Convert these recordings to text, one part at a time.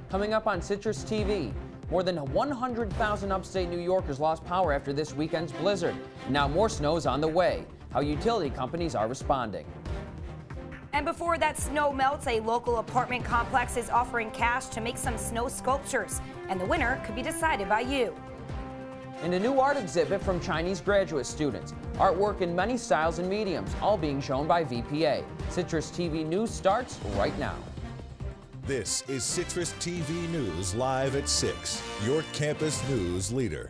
Coming up on Citrus TV, more than 100,000 upstate New Yorkers lost power after this weekend's blizzard. Now more snow is on the way. How utility companies are responding. And before that snow melts, a local apartment complex is offering cash to make some snow sculptures. And the winner could be decided by you. And a new art exhibit from Chinese graduate students. Artwork in many styles and mediums, all being shown by VPA. Citrus TV News starts right now. This is Citrus TV News live at 6, your campus news leader.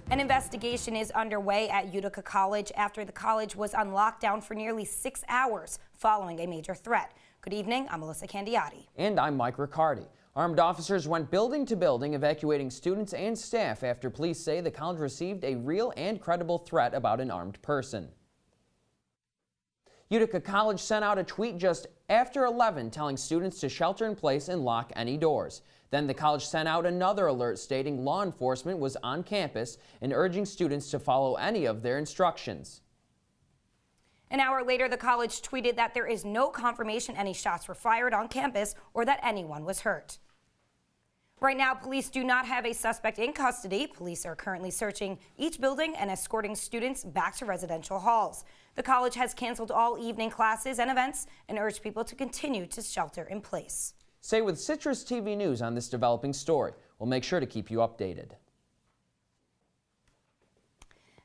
An investigation is underway at Utica College after the college was on lockdown for nearly 6 hours following a major threat. Good evening, I'm Elissa Candiotti. And I'm Mike Riccardi. Armed officers went building to building evacuating students and staff after police say the college received a real and credible threat about an armed person. Utica College sent out a tweet just after 11 telling students to shelter in place and lock any doors. Then the college sent out another alert stating law enforcement was on campus and urging students to follow any of their instructions. An hour later, the college tweeted that there is no confirmation any shots were fired on campus or that anyone was hurt. Right now, police do not have a suspect in custody. Police are currently searching each building and escorting students back to residential halls. The college has canceled all evening classes and events and urged people to continue to shelter in place. Stay with Citrus TV News on this developing story. We'll make sure to keep you updated.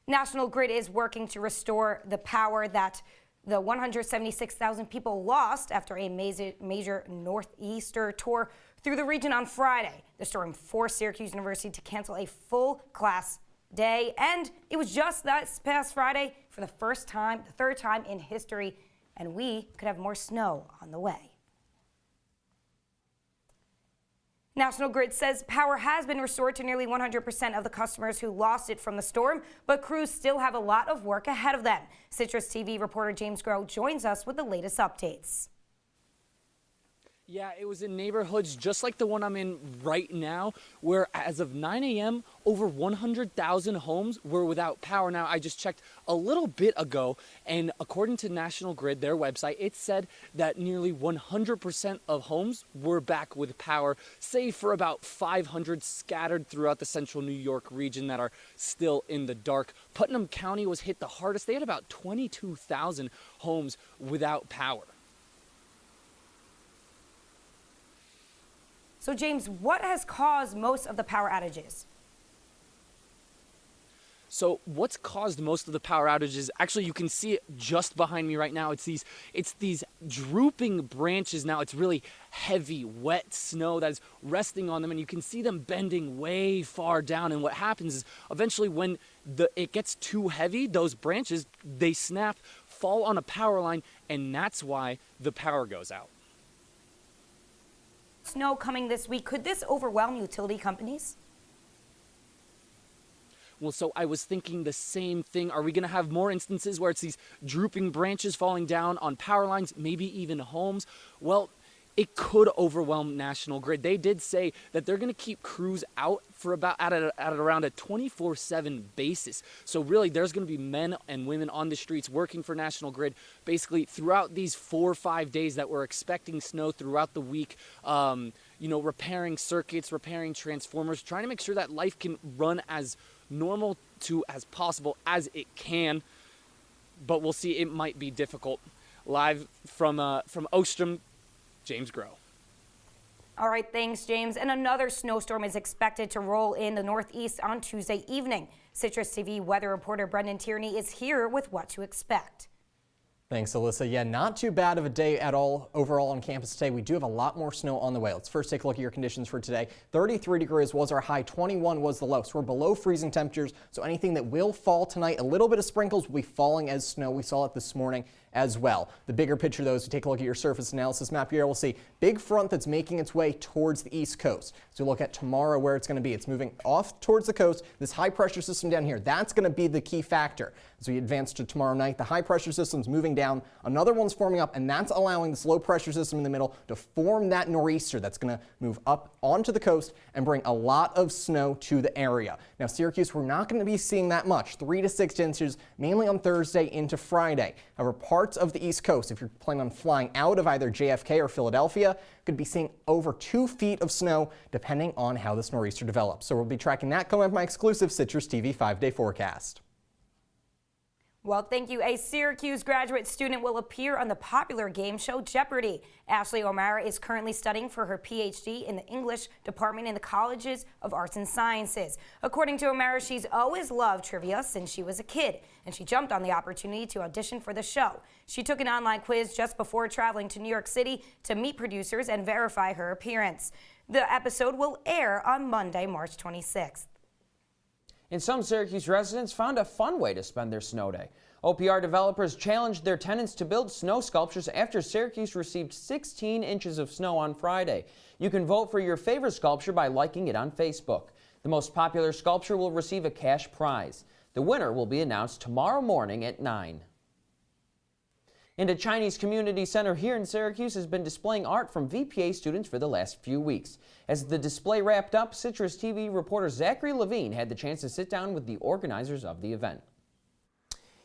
National Grid is working to restore the power that the 176,000 people lost after a major northeaster tour through the region on Friday. The storm forced Syracuse University to cancel a full class day, and it was just this past Friday for the third time in history, and we could have more snow on the way. National Grid says power has been restored to nearly 100% of the customers who lost it from the storm, but crews still have a lot of work ahead of them. Citrus TV reporter James Groh joins us with the latest updates. Yeah, it was in neighborhoods just like the one I'm in right now, where as of 9 a.m., over 100,000 homes were without power. Now, I just checked a little bit ago, and according to National Grid, their website, it said that nearly 100% of homes were back with power, save for about 500 scattered throughout the central New York region that are still in the dark. Putnam County was hit the hardest. They had about 22,000 homes without power. So, James, what has caused most of the power outages? So what's caused most of the power outages, actually you can see it just behind me right now. It's these drooping branches now. It's really heavy, wet snow that is resting on them, and you can see them bending way far down. And what happens is eventually when it gets too heavy, those branches, they snap, fall on a power line, and that's why the power goes out. Snow coming this week, could this overwhelm utility companies? Well, so I was thinking the same thing. Are we going to have more instances where it's these drooping branches falling down on power lines, maybe even homes? Well, it could overwhelm National Grid. They did say that they're going to keep crews out for about at around a 24/7 basis. So really, there's going to be men and women on the streets working for National Grid basically throughout these 4 or 5 days that we're expecting snow throughout the week. You know, repairing circuits, repairing transformers, trying to make sure that life can run as normal to as possible as it can. But we'll see. It might be difficult. Live from Ostrom, James Groh. All right, thanks, James. And another snowstorm is expected to roll in the Northeast on Tuesday evening. Citrus TV weather reporter Brendan Tierney is here with what to expect. Thanks, Elissa. Yeah, not too bad of a day at all overall on campus today. We do have a lot more snow on the way. Let's first take a look at your conditions for today. 33 degrees was our high, 21 was the low. So we're below freezing temperatures. So anything that will fall tonight, a little bit of sprinkles will be falling as snow. We saw it this morning as well. The bigger picture, though, as we take a look at your surface analysis map here, we'll see big front that's making its way towards the east coast. So look at tomorrow where it's going to be. It's moving off towards the coast. This high pressure system down here, that's going to be the key factor. As we advance to tomorrow night, the high pressure system's moving down. Another one's forming up, and that's allowing this low pressure system in the middle to form that nor'easter that's going to move up onto the coast and bring a lot of snow to the area. Now, Syracuse, we're not going to be seeing that much, 3 to 6 inches, mainly on Thursday into Friday. However, part parts of the East Coast, if you're planning on flying out of either JFK or Philadelphia, could be seeing over 2 feet of snow depending on how this nor'easter develops. So we'll be tracking that coming up in my exclusive Citrus TV 5-day forecast. Well, thank you. A Syracuse graduate student will appear on the popular game show Jeopardy! Ashley O'Mara is currently studying for her PhD in the English department in the Colleges of Arts and Sciences. According to O'Mara, she's always loved trivia since she was a kid, and she jumped on the opportunity to audition for the show. She took an online quiz just before traveling to New York City to meet producers and verify her appearance. The episode will air on Monday, March 26th. And some Syracuse residents found a fun way to spend their snow day. OPR developers challenged their tenants to build snow sculptures after Syracuse received 16 inches of snow on Friday. You can vote for your favorite sculpture by liking it on Facebook. The most popular sculpture will receive a cash prize. The winner will be announced tomorrow morning at 9. And a Chinese community center here in Syracuse has been displaying art from VPA students for the last few weeks. As the display wrapped up, Citrus TV reporter Zach Levine had the chance to sit down with the organizers of the event.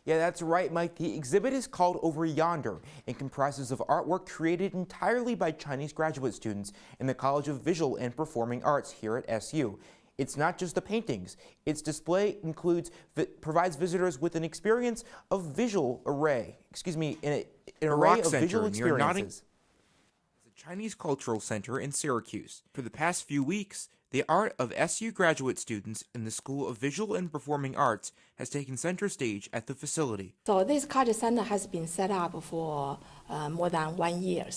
Yeah, that's right, Mike. The exhibit is called Over Yonder and comprises of artwork created entirely by Chinese graduate students in the College of Visual and Performing Arts here at SU. It's not just the paintings. Its display provides visitors with an experience of visual array. An array of visual experiences. The Chinese Cultural Center in Syracuse. For the past few weeks, the art of SU graduate students in the School of Visual and Performing Arts has taken center stage at the facility. So this culture center has been set up for more than 1 year.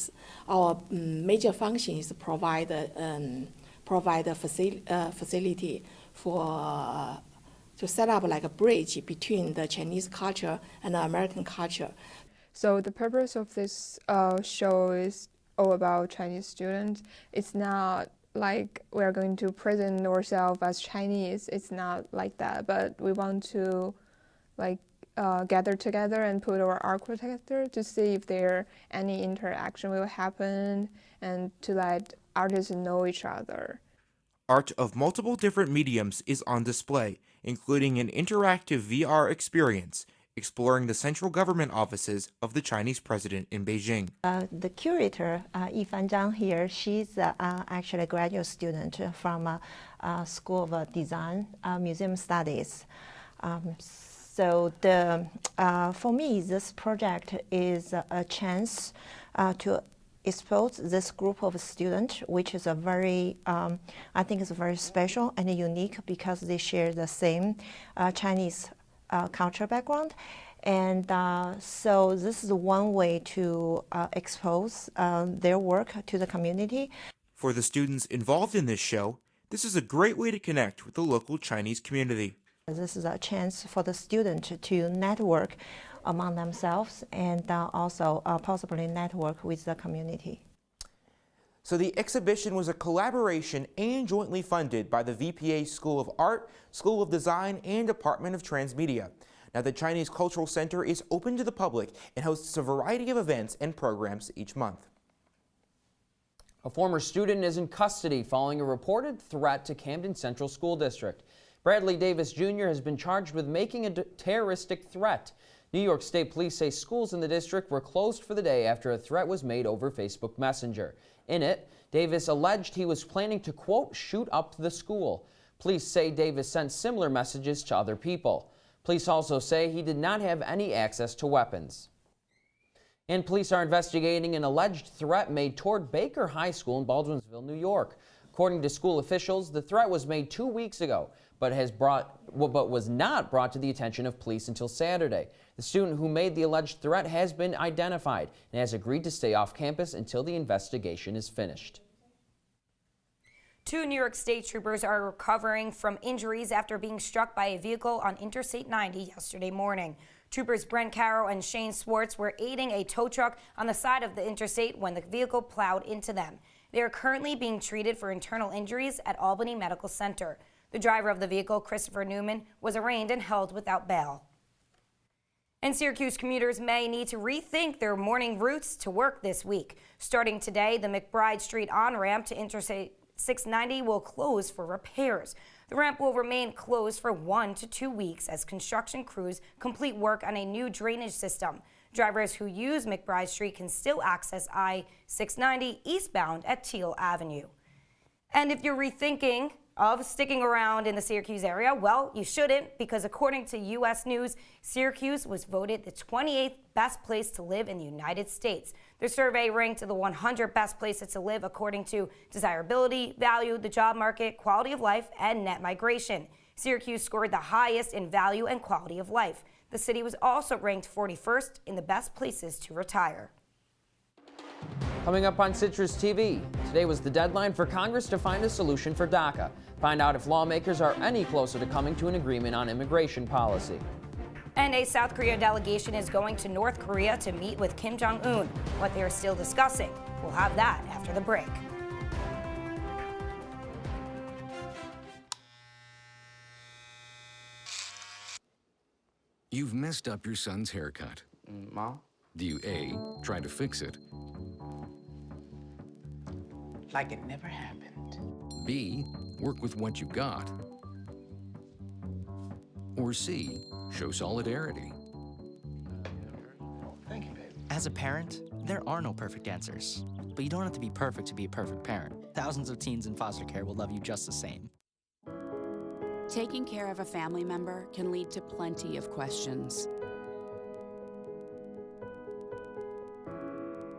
Our major function is to provide a facility for to set up like a bridge between the Chinese culture and the American culture. So the purpose of this show is all about Chinese students. It's not like we're going to present ourselves as Chinese. It's not like that, but we want to gather together and put our art together to see if there any interaction will happen and to let artists know each other. Art of multiple different mediums is on display, including an interactive VR experience exploring the central government offices of the Chinese president in Beijing. The curator, Yifan Zhang here, she's actually a graduate student from School of Design, Museum Studies. So for me, this project is a chance to expose this group of students, which is a very, I think it's very special and unique because they share the same Chinese culture background. And so this is one way to expose their work to the community. For the students involved in this show, this is a great way to connect with the local Chinese community. This is a chance for the student to network among themselves and also possibly network with the community. So the exhibition was a collaboration and jointly funded by the VPA School of Art, School of Design, and Department of Transmedia. Now, the Chinese Cultural Center is open to the public and hosts a variety of events and programs each month. A former student is in custody following a reported threat to Camden Central School District. Bradley Davis Jr. has been charged with making a terroristic threat. New York State Police say schools in the district were closed for the day after a threat was made over Facebook Messenger. In it, Davis alleged he was planning to, quote, shoot up the school. Police say Davis sent similar messages to other people. Police also say he did not have any access to weapons. And police are investigating an alleged threat made toward Baker High School in Baldwinsville, New York. According to school officials, the threat was made 2 weeks ago, but was not brought to the attention of police until Saturday. The student who made the alleged threat has been identified and has agreed to stay off campus until the investigation is finished. 2 New York State troopers are recovering from injuries after being struck by a vehicle on Interstate 90 yesterday morning. Troopers Brent Carroll and Shane Swartz were aiding a tow truck on the side of the interstate when the vehicle plowed into them. They are currently being treated for internal injuries at Albany Medical Center. The driver of the vehicle, Christopher Newman, was arraigned and held without bail. And Syracuse commuters may need to rethink their morning routes to work this week. Starting today, the McBride Street on-ramp to Interstate 690 will close for repairs. The ramp will remain closed for 1 to 2 weeks as construction crews complete work on a new drainage system. Drivers who use McBride Street can still access I-690 eastbound at Teal Avenue. And if you're rethinking of sticking around in the Syracuse area, well, you shouldn't, because according to U.S. News, Syracuse was voted the 28th best place to live in the United States. The survey ranked the 100 best places to live according to desirability, value, the job market, quality of life, and net migration. Syracuse scored the highest in value and quality of life. The city was also ranked 41st in the best places to retire. Coming up on Citrus TV, today was the deadline for Congress to find a solution for DACA. Find out if lawmakers are any closer to coming to an agreement on immigration policy. And a South Korea delegation is going to North Korea to meet with Kim Jong-un. What they are still discussing. We'll have that after the break. You've messed up your son's haircut. Mom? Do you A, try to fix it? Like it never happened. B, work with what you got? Or C, show solidarity? Thank you, babe. As a parent, there are no perfect answers. But you don't have to be perfect to be a perfect parent. Thousands of teens in foster care will love you just the same. Taking care of a family member can lead to plenty of questions.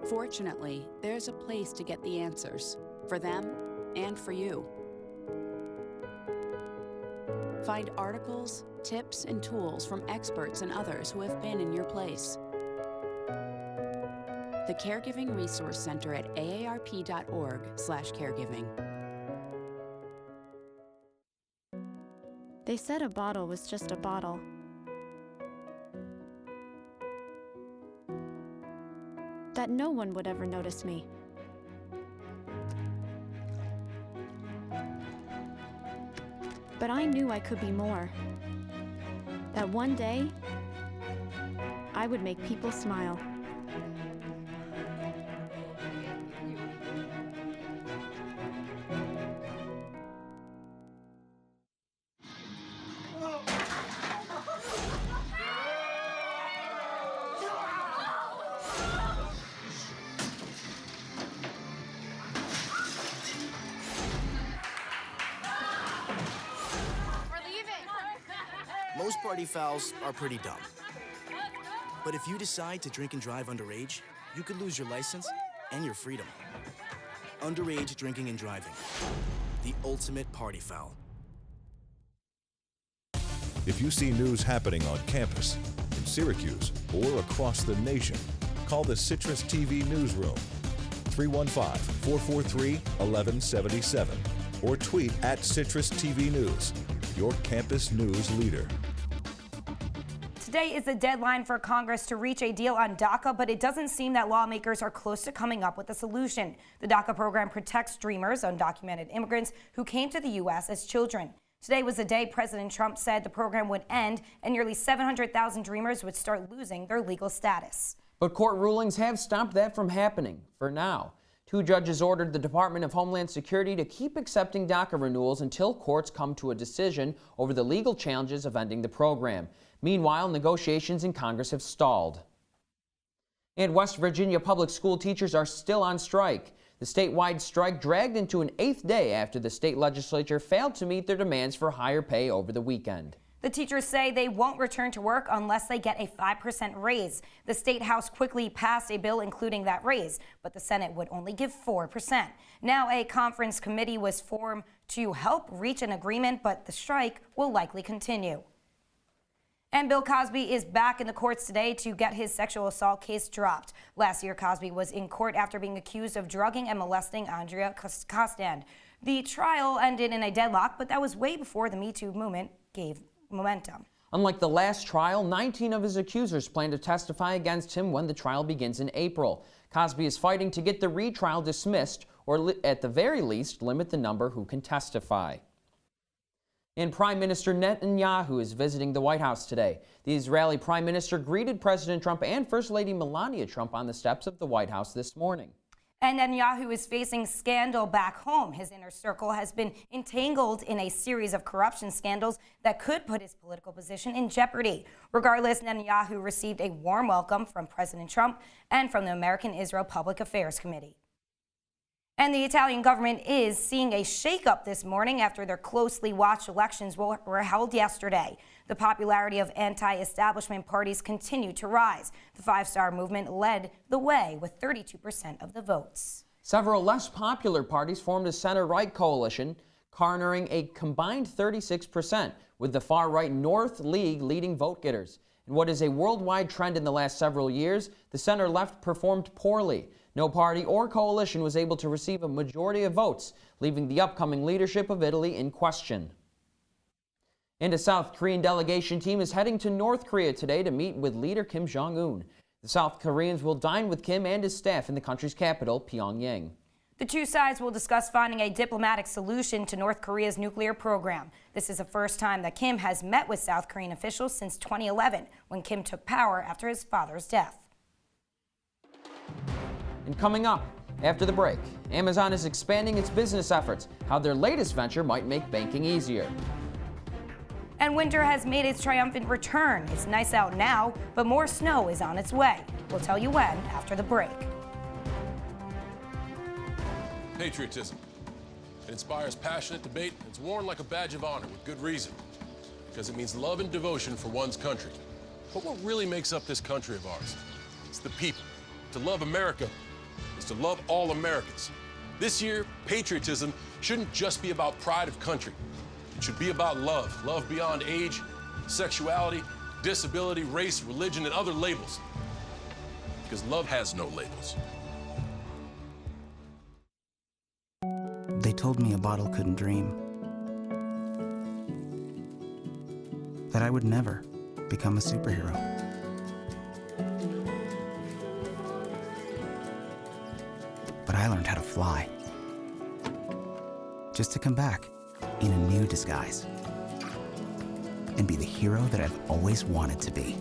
Fortunately, there's a place to get the answers, for them and for you. Find articles, tips, and tools from experts and others who have been in your place. The Caregiving Resource Center at aarp.org/caregiving. They said a bottle was just a bottle. That no one would ever notice me. But I knew I could be more. That one day, I would make people smile. Most party fouls are pretty dumb. But if you decide to drink and drive underage, you could lose your license and your freedom. Underage drinking and driving. The ultimate party foul. If you see news happening on campus, in Syracuse, or across the nation, call the Citrus TV newsroom, 315-443-1177, or tweet at Citrus TV News, your campus news leader. Today is the deadline for Congress to reach a deal on DACA, but it doesn't seem that lawmakers are close to coming up with a solution. The DACA program protects dreamers, undocumented immigrants who came to the U.S. as children. Today was the day President Trump said the program would end and nearly 700,000 dreamers would start losing their legal status. But court rulings have stopped that from happening, for now. 2 judges ordered the Department of Homeland Security to keep accepting DACA renewals until courts come to a decision over the legal challenges of ending the program. Meanwhile, negotiations in Congress have stalled. And West Virginia public school teachers are still on strike. The statewide strike dragged into an 8th day after the state legislature failed to meet their demands for higher pay over the weekend. The teachers say they won't return to work unless they get a 5% raise. The State House quickly passed a bill including that raise, but the Senate would only give 4%. Now a conference committee was formed to help reach an agreement, but the strike will likely continue. And Bill Cosby is back in the courts today to get his sexual assault case dropped. Last year, Cosby was in court after being accused of drugging and molesting Andrea Costand. The trial ended in a deadlock, but that was way before the Me Too movement gave momentum. Unlike the last trial, 19 of his accusers plan to testify against him when the trial begins in April. Cosby is fighting to get the retrial dismissed, or at the very least, limit the number who can testify. And Prime Minister Netanyahu is visiting the White House today. The Israeli Prime Minister greeted President Trump and First Lady Melania Trump on the steps of the White House this morning. And Netanyahu is facing scandal back home. His inner circle has been entangled in a series of corruption scandals that could put his political position in jeopardy. Regardless, Netanyahu received a warm welcome from President Trump and from the American Israel Public Affairs Committee. And the Italian government is seeing a shakeup this morning after their closely watched elections were held yesterday. The popularity of anti-establishment parties continued to rise. The Five-Star Movement led the way with 32% of the votes. Several less popular parties formed a center-right coalition, garnering a combined 36%, with the far-right North League leading vote-getters. In what is a worldwide trend in the last several years, the center-left performed poorly. No party or coalition was able to receive a majority of votes, leaving the upcoming leadership of Italy in question. And a South Korean delegation team is heading to North Korea today to meet with leader Kim Jong-un. The South Koreans will dine with Kim and his staff in the country's capital, Pyongyang. The two sides will discuss finding a diplomatic solution to North Korea's nuclear program. This is the first time that Kim has met with South Korean officials since 2011, when Kim took power after his father's death. And coming up after the break, Amazon is expanding its business efforts, how their latest venture might make banking easier. And winter has made its triumphant return. It's nice out now, but more snow is on its way. We'll tell you when after the break. Patriotism. It inspires passionate debate, and it's worn like a badge of honor with good reason, because it means love and devotion for one's country. But what really makes up this country of ours? It's the people. To love America is to love all Americans. This year, patriotism shouldn't just be about pride of country. It should be about love. Love beyond age, sexuality, disability, race, religion, and other labels. Because love has no labels. They told me a bottle couldn't dream. That I would never become a superhero. But I learned how to fly. Just to come back in a new disguise and be the hero that I've always wanted to be.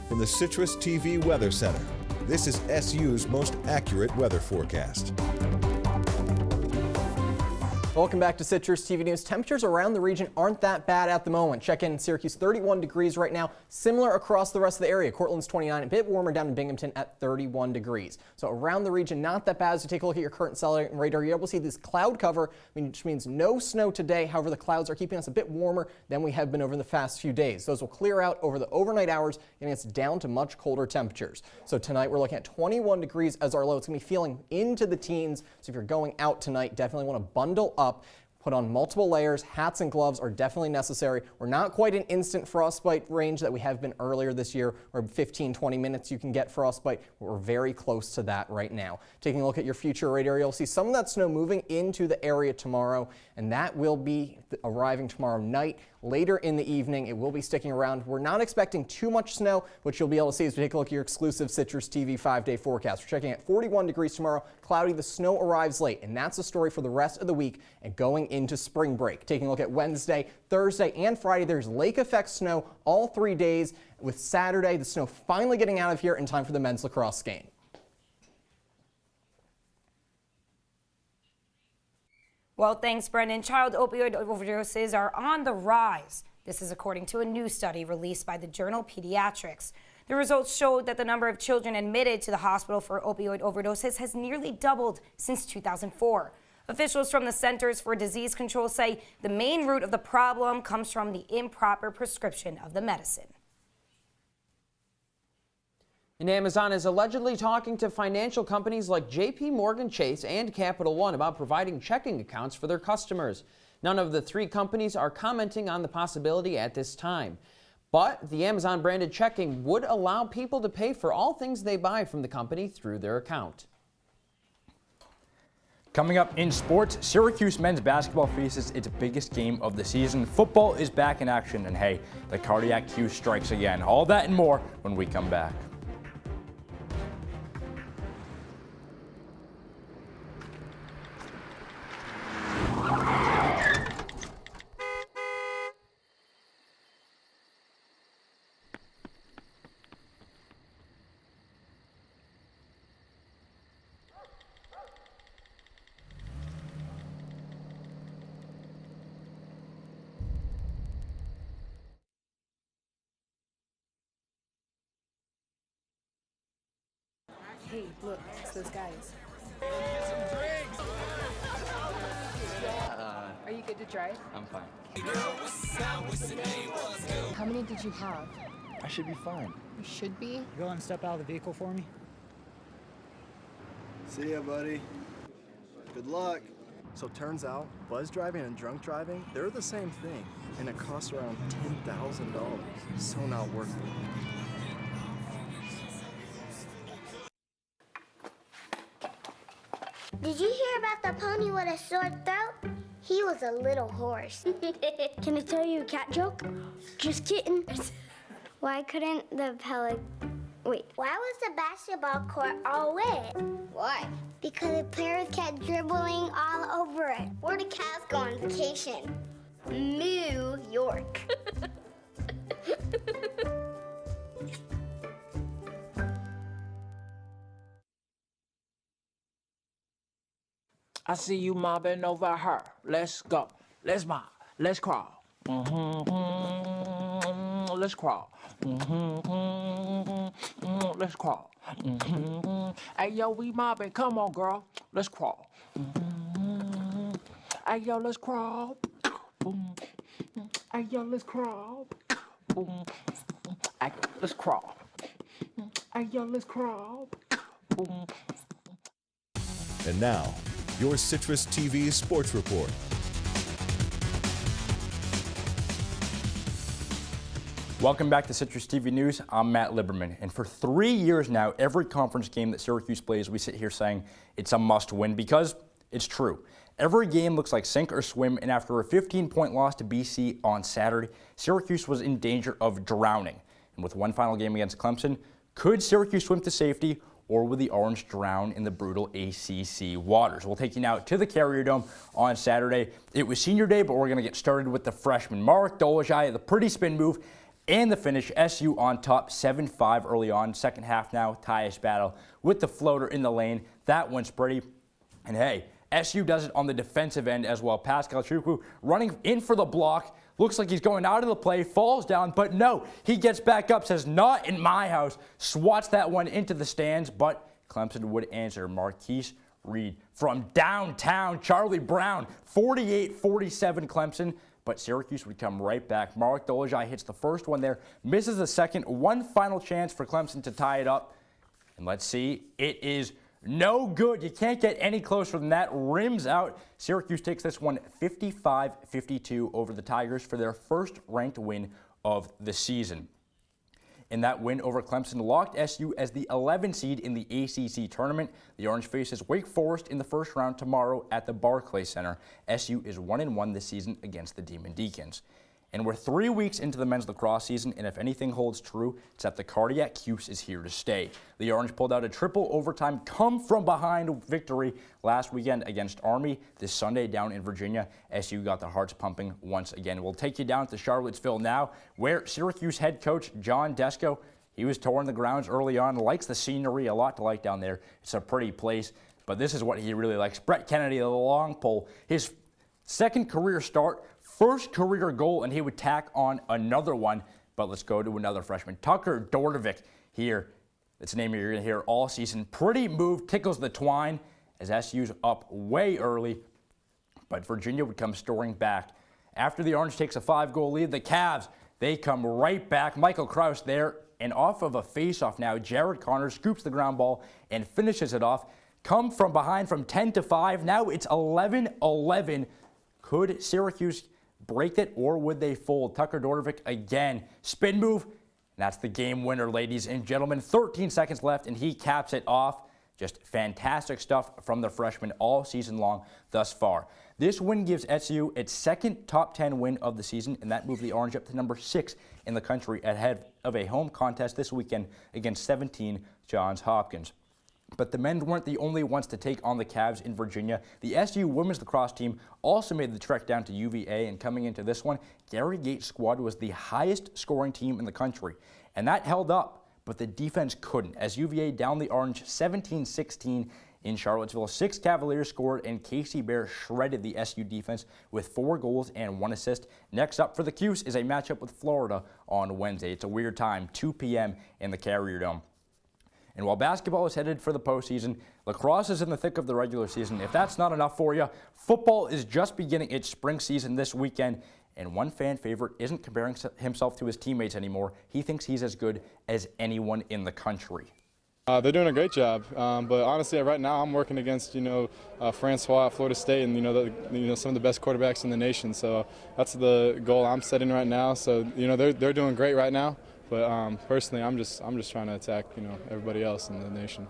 From the CitrusTV Weather Center, this is SU's most accurate weather forecast. Welcome back to Citrus TV News. Temperatures around the region aren't that bad at the moment. Check in Syracuse, 31 degrees right now. Similar across the rest of the area. Cortland's 29, a bit warmer down in Binghamton at 31 degrees. So around the region, not that bad. As you take a look at your current satellite radar, you're able to see this cloud cover, which means no snow today. However, the clouds are keeping us a bit warmer than we have been over the past few days. Those will clear out over the overnight hours, and it's down to much colder temperatures. So tonight, we're looking at 21 degrees as our low. It's going to be feeling into the teens. So if you're going out tonight, definitely want to bundle up. Put on multiple layers. Hats and gloves are definitely necessary. We're not quite in instant frostbite range that we have been earlier this year, where 15-20 minutes you can get frostbite. We're very close to that right now. Taking a look at your future radar, you'll see some of that snow moving into the area tomorrow, and that will be arriving tomorrow night. Later in the evening, it will be sticking around. We're not expecting too much snow, which you'll be able to see as we take a look at your exclusive Citrus TV 5-day forecast. We're checking at 41 degrees tomorrow. Cloudy, the snow arrives late, and that's the story for the rest of the week and going into spring break. Taking a look at Wednesday, Thursday, and Friday, there's lake effect snow all 3 days, with Saturday, the snow finally getting out of here in time for the men's lacrosse game. Well, thanks, Brendan. Child opioid overdoses are on the rise. This is according to a new study released by the journal Pediatrics. The results showed that the number of children admitted to the hospital for opioid overdoses has nearly doubled since 2004. Officials from the Centers for Disease Control say the main root of the problem comes from the improper prescription of the medicine. And Amazon is allegedly talking to financial companies like JP Morgan Chase and Capital One about providing checking accounts for their customers. None of the three companies are commenting on the possibility at this time. But the Amazon-branded checking would allow people to pay for all things they buy from the company through their account. Coming up in sports, Syracuse men's basketball faces its biggest game of the season. Football is back in action, and hey, the cardiac cue strikes again. All that and more when we come back. Hey, look, it's those guys. Are you good to drive? I'm fine. How many did you have? I should be fine. You should be. Go and step out of the vehicle for me. See ya, buddy. Good luck. So turns out, buzz driving and drunk driving, they're the same thing, and it costs around $10,000. So not worth it. Did you hear about the pony with a sore throat? He was a little horse. Can I tell you a cat joke? Just kidding. Why couldn't the Wait. Why was the basketball court all wet? Why? Because the players kept dribbling all over it. Where do cats go on vacation? New York. I see you mobbing over her. Let's go. Let's mob. Let's crawl. Let's crawl. Let's crawl. Hey, yo, we mobbing. Come on, girl. Let's crawl. Hey, yo, let's crawl. Hey, yo, let's crawl. Hey, let's crawl. Hey, yo, let's crawl. And now, your Citrus TV Sports Report. Welcome back to Citrus TV News. I'm Matt Liberman, and for 3 years now, every conference game that Syracuse plays, we sit here saying it's a must-win because it's true. Every game looks like sink or swim, and after a 15-point loss to BC on Saturday, Syracuse was in danger of drowning. And with one final game against Clemson, could Syracuse swim to safety, or will the Orange drown in the brutal ACC waters? We'll take you now to the Carrier Dome on Saturday. It was senior day, but we're going to get started with the freshman Mark Dolezaj, the pretty spin move, and the finish. SU on top 7-5 early on. Second half now, Tyus battle with the floater in the lane. That one's pretty. And hey, SU does it on the defensive end as well. Pascal Chukwu running in for the block. Looks like he's going out of the play, falls down, but no, he gets back up, says, not in my house, swats that one into the stands, but Clemson would answer. Marquise Reed from downtown, Charlie Brown, 48-47 Clemson, but Syracuse would come right back. Mark Dolezaj hits the first one there, misses the second, one final chance for Clemson to tie it up, and let's see, it is no good. You can't get any closer than that. Rims out. Syracuse takes this one 55-52 over the Tigers for their first ranked win of the season. And that win over Clemson locked SU as the 11 seed in the ACC tournament. The Orange faces Wake Forest in the first round tomorrow at the Barclays Center. SU is 1-1 this season against the Demon Deacons. And we're 3 weeks into the men's lacrosse season, and if anything holds true, it's that the cardiac cuse is here to stay. The Orange pulled out a triple overtime come-from-behind victory last weekend against Army. This Sunday down in Virginia, SU got the hearts pumping once again. We'll take you down to Charlottesville now, where Syracuse head coach John Desko, he was touring the grounds early on, likes the scenery, a lot to like down there. It's a pretty place, but this is what he really likes. Brett Kennedy, the long pole, his second career start, first career goal, and he would tack on another one. But let's go to another freshman, Tucker Dordovic here. That's a name you're going to hear all season. Pretty move, tickles the twine as SU's up way early. But Virginia would come storming back. After the Orange takes a 5-goal lead, the Cavs, they come right back. Michael Krause there, and off of a face-off now, Jared Connors scoops the ground ball and finishes it off. Come from behind from 10-5. Now it's 11-11. Could Syracuse break it, or would they fold? Tucker Dordevic again. Spin move. And that's the game winner, ladies and gentlemen. 13 seconds left, and he caps it off. Just fantastic stuff from the freshman all season long thus far. This win gives SU its second top 10 win of the season, and that moved the Orange up to number 6 in the country ahead of a home contest this weekend against 17 Johns Hopkins. But the men weren't the only ones to take on the Cavs in Virginia. The SU women's lacrosse team also made the trek down to UVA, and coming into this one, Gary Gates' squad was the highest scoring team in the country, and that held up. But the defense couldn't, as UVA downed the Orange 17-16 in Charlottesville. 6 Cavaliers scored, and Casey Bear shredded the SU defense with 4 goals and 1 assist. Next up for the Cuse is a matchup with Florida on Wednesday. It's a weird time, 2 p.m. in the Carrier Dome. And while basketball is headed for the postseason, lacrosse is in the thick of the regular season. If that's not enough for you, football is just beginning its spring season this weekend. And one fan favorite isn't comparing himself to his teammates anymore. He thinks he's as good as anyone in the country. They're doing a great job, but honestly, right now I'm working against Francois at Florida State, and some of the best quarterbacks in the nation. So that's the goal I'm setting right now. So they're doing great right now, but personally, I'm just trying to attack everybody else in the nation.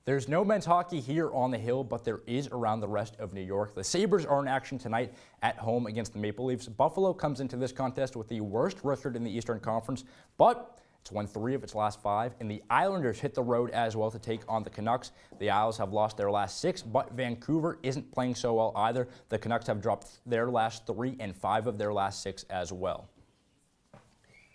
There's no men's hockey here on the Hill, but there is around the rest of New York. The Sabres are in action tonight at home against the Maple Leafs. Buffalo comes into this contest with the worst record in the Eastern Conference, but it's won 3 of its last 5, and the Islanders hit the road as well to take on the Canucks. The Isles have lost their last 6, but Vancouver isn't playing so well either. The Canucks have dropped their last 3 and 5 of their last 6 as well.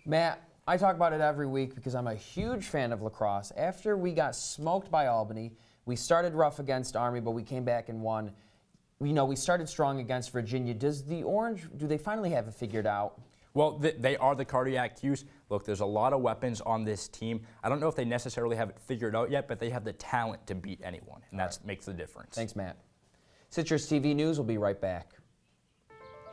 Matt, I talk about it every week because I'm a huge fan of lacrosse. After we got smoked by Albany, we started rough against Army, but we came back and won. We started strong against Virginia. Does the Orange, do they finally have it figured out? Well, they are the cardiac Cuse. Look, there's a lot of weapons on this team. I don't know if they necessarily have it figured out yet, but they have the talent to beat anyone, and that makes the difference. Thanks, Matt. Citrus TV News will be right back.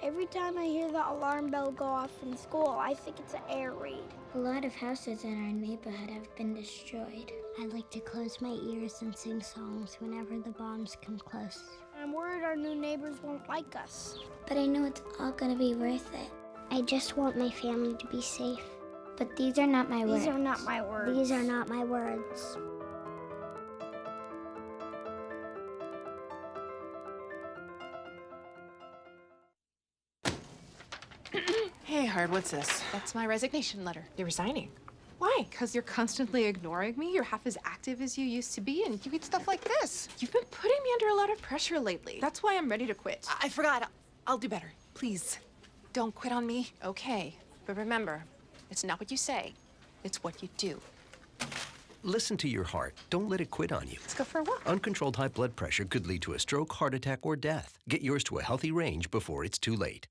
Every time I hear the alarm bell go off in school, I think it's an air raid. A lot of houses in our neighborhood have been destroyed. I like to close my ears and sing songs whenever the bombs come close. I'm worried our new neighbors won't like us. But I know it's all gonna be worth it. I just want my family to be safe. But these are not my words. These are not my words. These are not my words. Hey, Hard, what's this? That's my resignation letter. You're resigning? Why? Because you're constantly ignoring me. You're half as active as you used to be, and you eat stuff like this. You've been putting me under a lot of pressure lately. That's why I'm ready to quit. I forgot. I'll do better. Please, don't quit on me. Okay, but remember, it's not what you say. It's what you do. Listen to your heart. Don't let it quit on you. Let's go for a walk. Uncontrolled high blood pressure could lead to a stroke, heart attack, or death. Get yours to a healthy range before it's too late.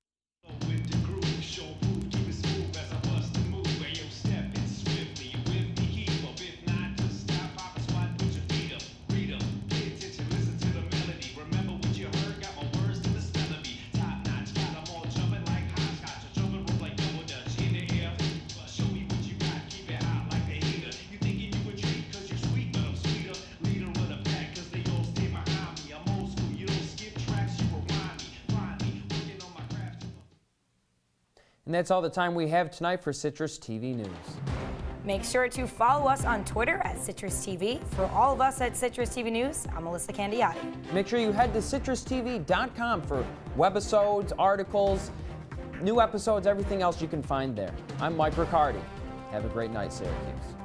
And that's all the time we have tonight for Citrus TV News. Make sure to follow us on Twitter at CitrusTV. For all of us at Citrus TV News, I'm Elissa Candiotti. Make sure you head to citrustv.com for webisodes, articles, new episodes, everything else you can find there. I'm Mike Riccardi. Have a great night, Syracuse.